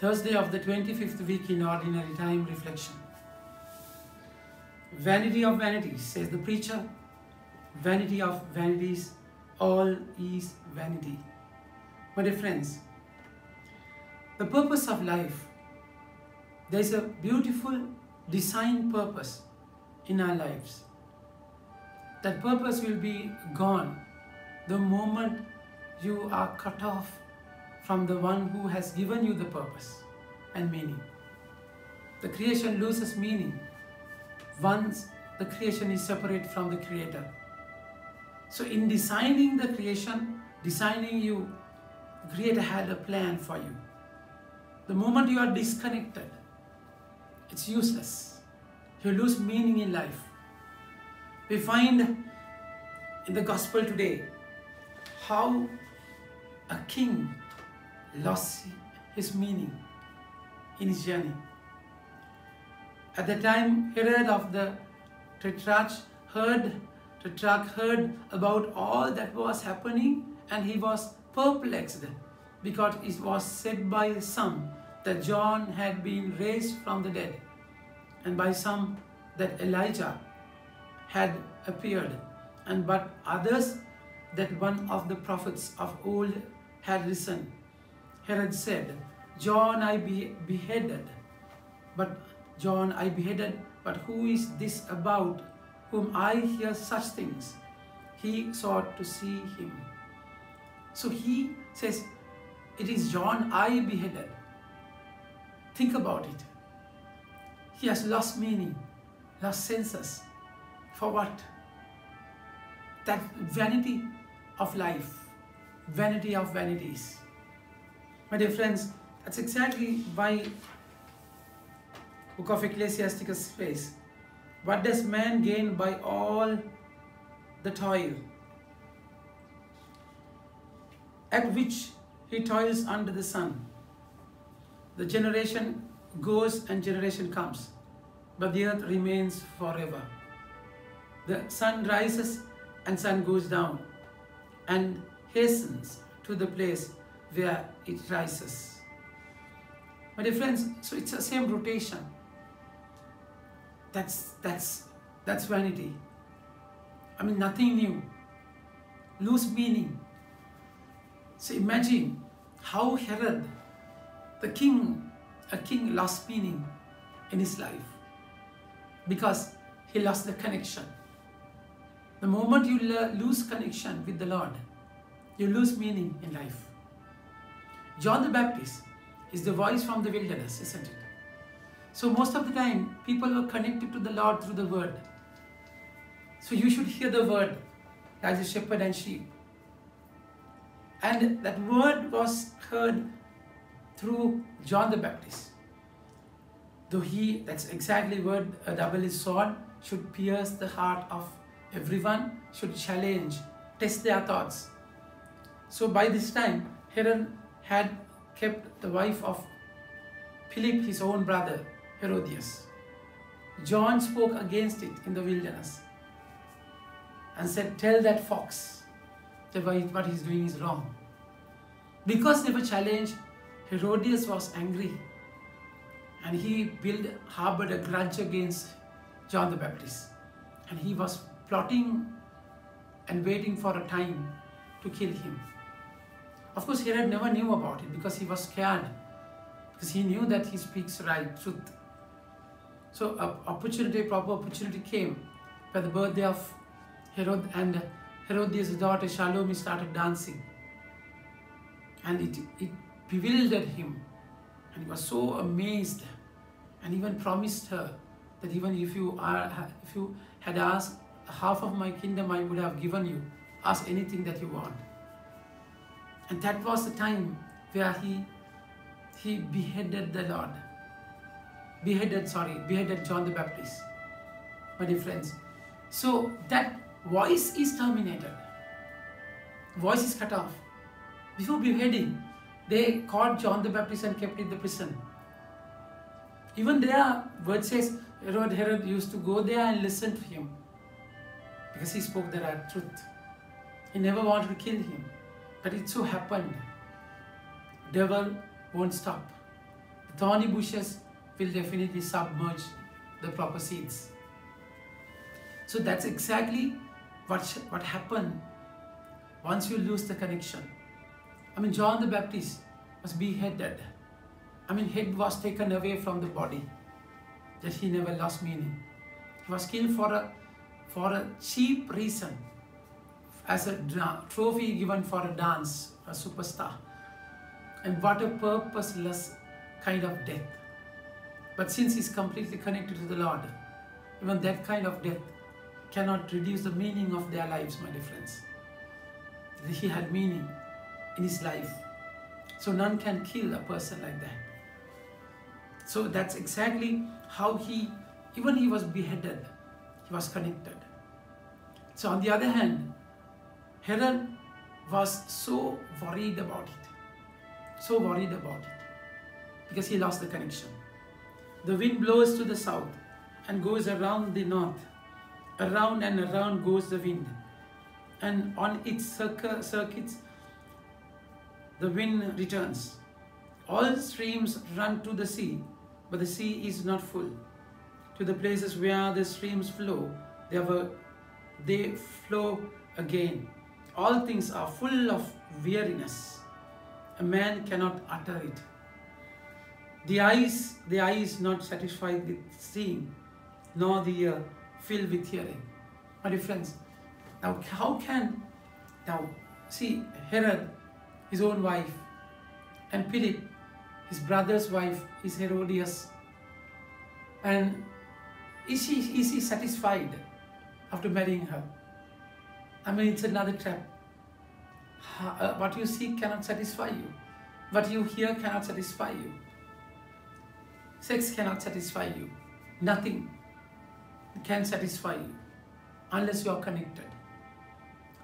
Thursday of the 25th week in Ordinary Time Reflection. Vanity of vanities, says the preacher. Vanity of vanities, all is vanity. My dear friends, the purpose of life, there is a beautiful design purpose in our lives. That purpose will be gone the moment you are cut off from the one who has given you the purpose and meaning. The creation loses meaning once the creation is separate from the Creator. So in designing the creation, designing you, the Creator had a plan for you. The moment you are disconnected, it's useless. You lose meaning in life. We find in the gospel today how a king lost his meaning in his journey. At the time, Herod of the Tetrarch heard about all that was happening, and he was perplexed because it was said by some that John had been raised from the dead, and by some that Elijah had appeared, and but others that one of the prophets of old had risen. Herod said, John I beheaded, but who is this about whom I hear such things? He sought to see him. So he says, it is John I beheaded. Think about it. He has lost meaning, lost senses. For what? That vanity of life, vanity of vanities. My dear friends, that's exactly why Book of Ecclesiasticus says, what does man gain by all the toil at which he toils under the sun? The generation goes and generation comes, but the earth remains forever. The sun rises and sun goes down and hastens to the place where it rises. My dear friends, so it's the same rotation. That's vanity. I mean, nothing new. Lose meaning. So imagine how Herod, a king lost meaning in his life because he lost the connection. The moment you lose connection with the Lord, you lose meaning in life. John the Baptist is the voice from the wilderness, isn't it? So most of the time, people were connected to the Lord through the word. So you should hear the word as a shepherd and sheep. And that word was heard through John the Baptist. Though that's exactly word, a double-edged sword, should pierce the heart of everyone, should challenge, test their thoughts. So by this time, Herod had kept the wife of Philip, his own brother, Herodias. John spoke against it in the wilderness and said, tell that fox that what he's doing is wrong. Because they were challenged, Herodias was angry and he harbored a grudge against John the Baptist. And he was plotting and waiting for a time to kill him. Of course, Herod never knew about it because he was scared, because he knew that he speaks right truth. So a proper opportunity came for the birthday of Herod, and Herodias' daughter Salome started dancing. And it bewildered him, and he was so amazed, and even promised her that even if you had asked half of my kingdom, I would have given you. Ask anything that you want. And that was the time where he beheaded the Lord. Beheaded John the Baptist. My dear friends. So that voice is terminated. Voice is cut off. Before beheading, they caught John the Baptist and kept him in the prison. Even there, word says Herod used to go there and listen to him because he spoke the right truth. He never wanted to kill him. But it so happened, devil won't stop. Thorny bushes will definitely submerge the proper seeds. So that's exactly what happened once you lose the connection. I mean, John the Baptist was beheaded. I mean, head was taken away from the body, that he never lost meaning. He was killed for a cheap reason, as a trophy given for a dance, a superstar. And what a purposeless kind of death. But since he's completely connected to the Lord, even that kind of death cannot reduce the meaning of their lives, my dear friends. He had meaning in his life. So none can kill a person like that. So that's exactly how he was beheaded, he was connected. So on the other hand, Herod was so worried about it, because he lost the connection. The wind blows to the south and goes around the north. Around and around goes the wind, and on its circuits the wind returns. All streams run to the sea, but the sea is not full. To the places where the streams flow, they flow again. All things are full of weariness. A man cannot utter it. The eye is not satisfied with seeing, nor the ear filled with hearing. My dear friends, now see Herod, his own wife, and Philip, his brother's wife, is Herodias. And is he satisfied after marrying her? I mean, it's another trap. What you see cannot satisfy you. What you hear cannot satisfy you. Sex cannot satisfy you. Nothing can satisfy you unless you are connected.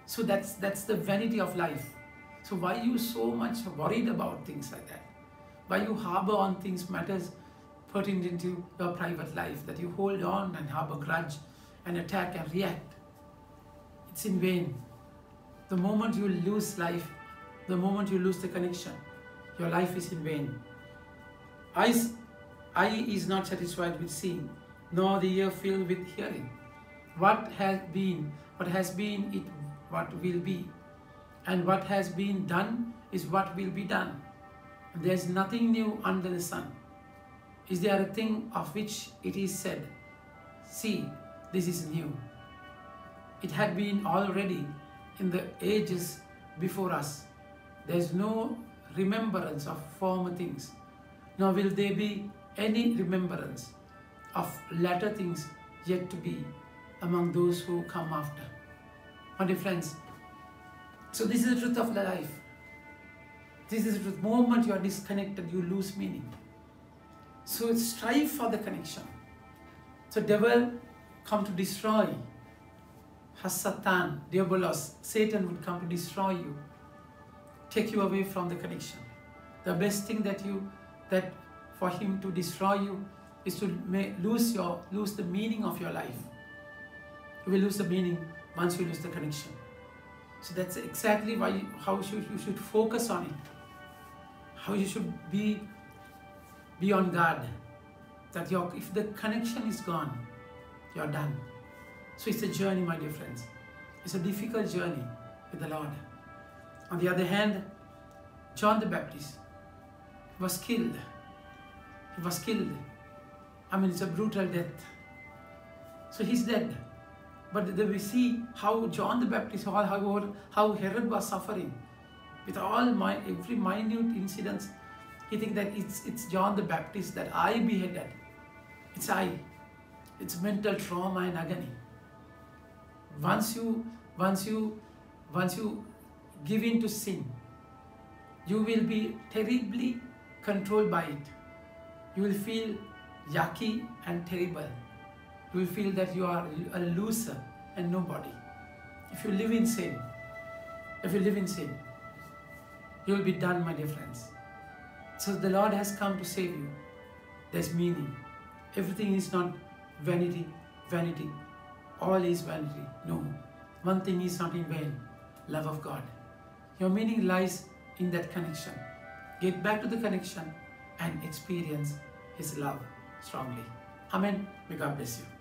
So that's the vanity of life. So why you so much worried about things like that? Why you harbor on things, matters pertinent to your private life, that you hold on and harbor grudge and attack and react? It's in vain. The moment you lose life, the moment you lose the connection, your life is in vain. Eye is not satisfied with seeing, nor the ear filled with hearing. What has been, what will be. And what has been done is what will be done. There is nothing new under the sun. Is there a thing of which it is said, see, this is new? It had been already in the ages before us. There is no remembrance of former things, nor will there be any remembrance of latter things yet to be among those who come after. My dear friends, so this is the truth of the life. This is the truth. The moment you are disconnected, you lose meaning. So strive for the connection. So devil come to destroy. Hasatan, Diabolos, Satan would come to destroy you, take you away from the connection. The best thing that for him to destroy you is to lose the meaning of your life. You will lose the meaning once you lose the connection. So that's exactly how you should focus on it. How you should be on guard. That if the connection is gone, you're done. So it's a journey, my dear friends. It's a difficult journey with the Lord. On the other hand, John the Baptist was killed. He was killed. I mean, it's a brutal death. So he's dead. But we see how John the Baptist, how Herod was suffering with every minute incidents. He thinks that it's John the Baptist that I beheaded. It's I. It's mental trauma and agony. Once you give in to sin, you will be terribly controlled by it. You will feel yucky and terrible. You will feel that you are a loser and nobody. If you live in sin, you will be done, my dear friends. So the Lord has come to save you. There's meaning. Everything is not vanity. All is vanity. No. One thing is not in vain. Love of God. Your meaning lies in that connection. Get back to the connection and experience His love strongly. Amen. May God bless you.